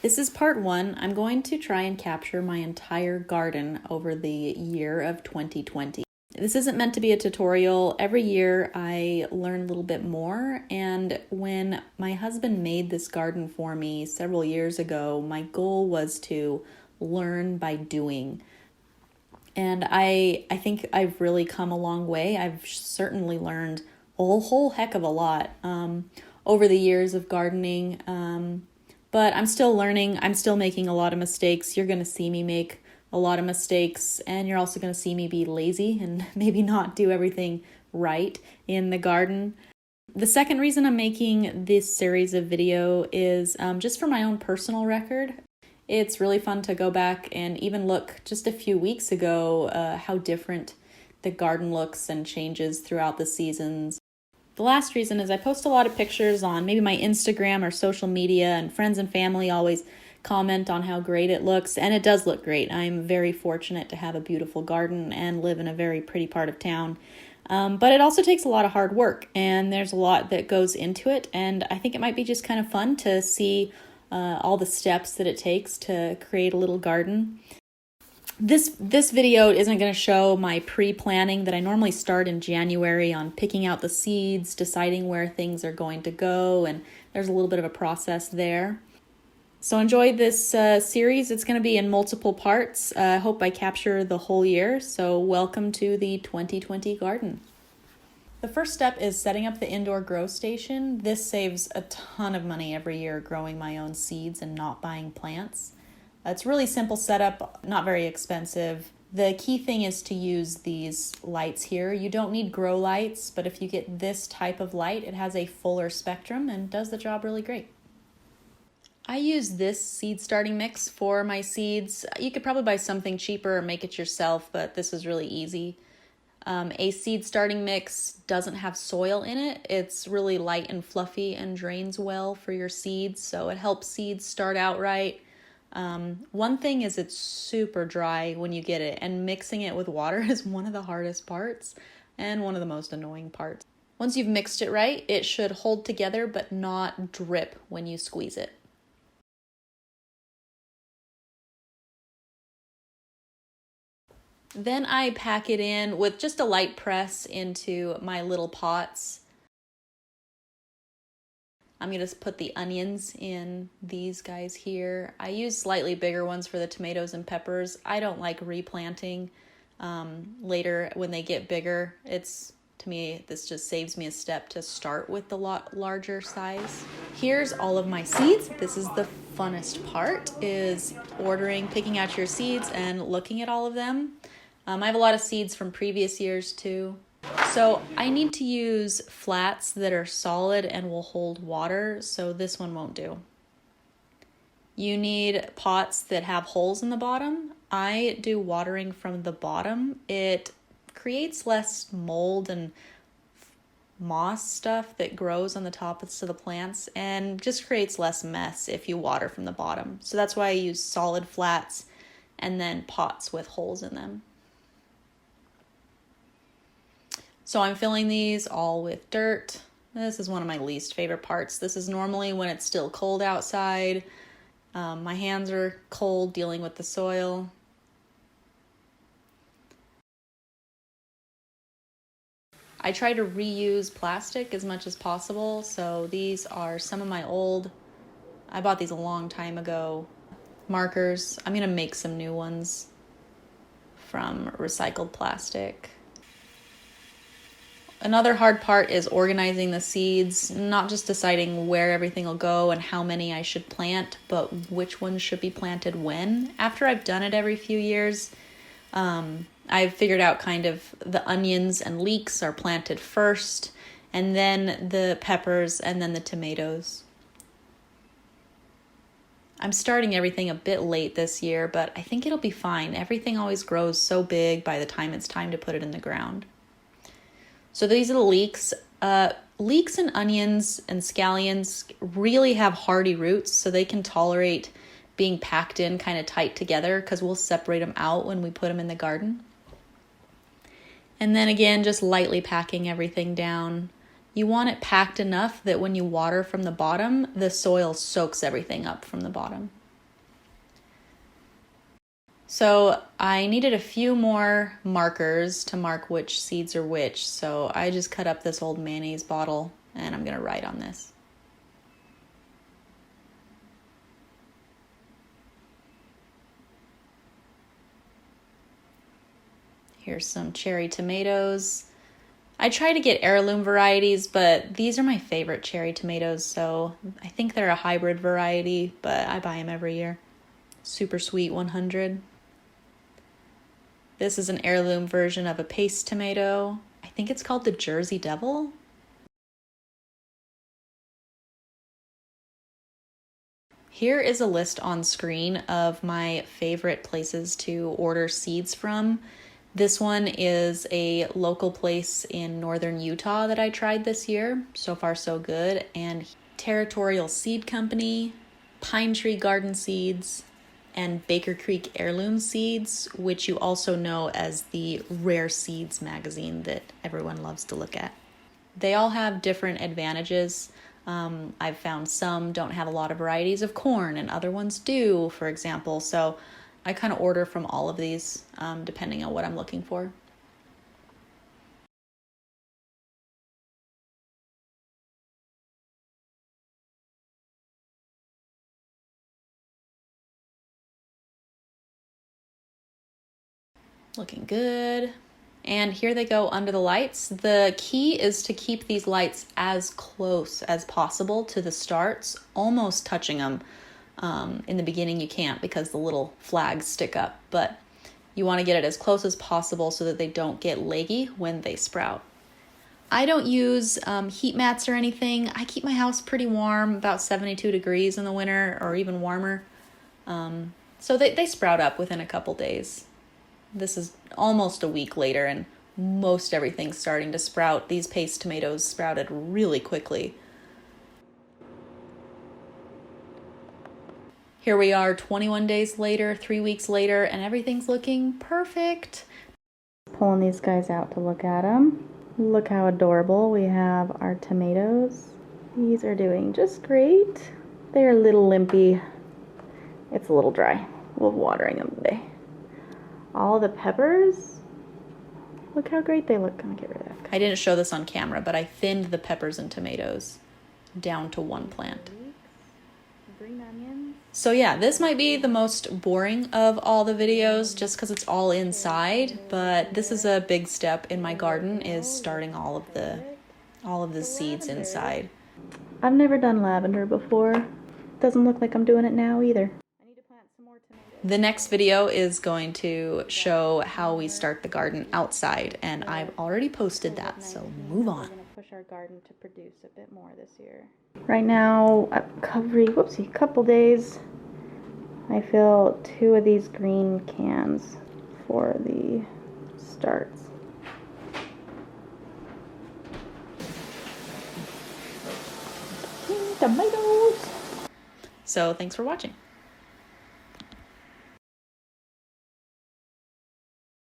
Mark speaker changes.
Speaker 1: This is part 1. I'm going to try and capture my entire garden over the year of 2020. This isn't meant to be a tutorial. Every year I learn a little bit more, and when my husband made this garden for me several years ago, my goal was to learn by doing. And I think I've really come a long way. I've certainly learned a whole heck of a lot over the years of gardening. But I'm still learning. I'm still making a lot of mistakes. You're going to see me make a lot of mistakes, and you're also going to see me be lazy and maybe not do everything right in the garden. The second reason I'm making this series of video is just for my own personal record. It's really fun to go back and even look just a few weeks ago how different the garden looks and changes throughout the seasons. The last reason is I post a lot of pictures on maybe my Instagram or social media, and friends and family always comment on how great it looks, and it does look great. I'm very fortunate to have a beautiful garden and live in a very pretty part of town. But it also takes a lot of hard work, and there's a lot that goes into it, and I think it might be just kind of fun to see all the steps that it takes to create a little garden. This video isn't going to show my pre-planning that I normally start in January on picking out the seeds, deciding where things are going to go, and there's a little bit of a process there. So enjoy this series. It's going to be in multiple parts. I hope I capture the whole year. So welcome to the 2020 garden. The first step is setting up the indoor grow station. This saves a ton of money every year growing my own seeds and not buying plants. It's a really simple setup, not very expensive. The key thing is to use these lights here. You don't need grow lights, but if you get this type of light, it has a fuller spectrum and does the job really great. I use this seed starting mix for my seeds. You could probably buy something cheaper or make it yourself, but this is really easy. A seed starting mix doesn't have soil in it. It's really light and fluffy and drains well for your seeds, so it helps seeds start out right. One thing is it's super dry when you get it, and mixing it with water is one of the hardest parts and one of the most annoying parts. Once you've mixed it right, it should hold together but not drip when you squeeze it. Then I pack it in with just a light press into my little pots. I'm going to put the onions in these guys here. I use slightly bigger ones for the tomatoes and peppers. I don't like replanting later when they get bigger. To me, this just saves me a step to start with the lot larger size. Here's all of my seeds. This is the funnest part, is picking out your seeds and looking at all of them. I have a lot of seeds from previous years too. So I need to use flats that are solid and will hold water, so this one won't do. You need pots that have holes in the bottom. I do watering from the bottom. It creates less mold and moss stuff that grows on the tops of the plants, and just creates less mess if you water from the bottom. So that's why I use solid flats and then pots with holes in them. So I'm filling these all with dirt. This is one of my least favorite parts. This is normally when it's still cold outside. My hands are cold dealing with the soil. I try to reuse plastic as much as possible. So these are some of my I bought these a long time ago, markers. I'm gonna make some new ones from recycled plastic. Another hard part is organizing the seeds, not just deciding where everything will go and how many I should plant, but which ones should be planted when. After I've done it every few years, I've figured out kind of the onions and leeks are planted first, and then the peppers, and then the tomatoes. I'm starting everything a bit late this year, but I think it'll be fine. Everything always grows so big by the time it's time to put it in the ground. So these are the leeks. Leeks and onions and scallions really have hardy roots, so they can tolerate being packed in kind of tight together, because we'll separate them out when we put them in the garden. And then again, just lightly packing everything down. You want it packed enough that when you water from the bottom, the soil soaks everything up from the bottom. So I needed a few more markers to mark which seeds are which, so I just cut up this old mayonnaise bottle and I'm going to write on this. Here's some cherry tomatoes. I try to get heirloom varieties, but these are my favorite cherry tomatoes, so I think they're a hybrid variety, but I buy them every year. Super sweet 100. This is an heirloom version of a paste tomato. I think it's called the Jersey Devil. Here is a list on screen of my favorite places to order seeds from. This one is a local place in northern Utah that I tried this year. So far, so good. And Territorial Seed Company, Pine Tree Garden Seeds, and Baker Creek Heirloom Seeds, which you also know as the Rare Seeds magazine that everyone loves to look at. They all have different advantages. I've found some don't have a lot of varieties of corn and other ones do, for example. So I kind of order from all of these depending on what I'm looking for. Looking good. And here they go under the lights. The key is to keep these lights as close as possible to the starts, almost touching them. In the beginning you can't because the little flags stick up, but you want to get it as close as possible so that they don't get leggy when they sprout. I don't use heat mats or anything. I keep my house pretty warm, about 72 degrees in the winter or even warmer. So they sprout up within a couple days. This is almost a week later and most everything's starting to sprout. These paste tomatoes sprouted really quickly. Here we are 21 days later, 3 weeks later, and everything's looking perfect. Pulling these guys out to look at them. Look how adorable. We have our tomatoes. These are doing just great. They're a little limpy. It's a little dry. We're watering them today. All the peppers, look how great they look. I'm gonna get rid of that. I didn't show this on camera, but I thinned the peppers and tomatoes down to one plant. Green onions. So yeah, this might be the most boring of all the videos just because it's all inside, but this is a big step in my garden, is starting all of the seeds inside. I've never done lavender before. Doesn't look like I'm doing it now either. The next video is going to show how we start the garden outside, and I've already posted that, so move on. We're going to push our garden to produce a bit more this year. Right now, every couple days, I fill 2 of these green cans for the starts. Tomatoes! So thanks for watching.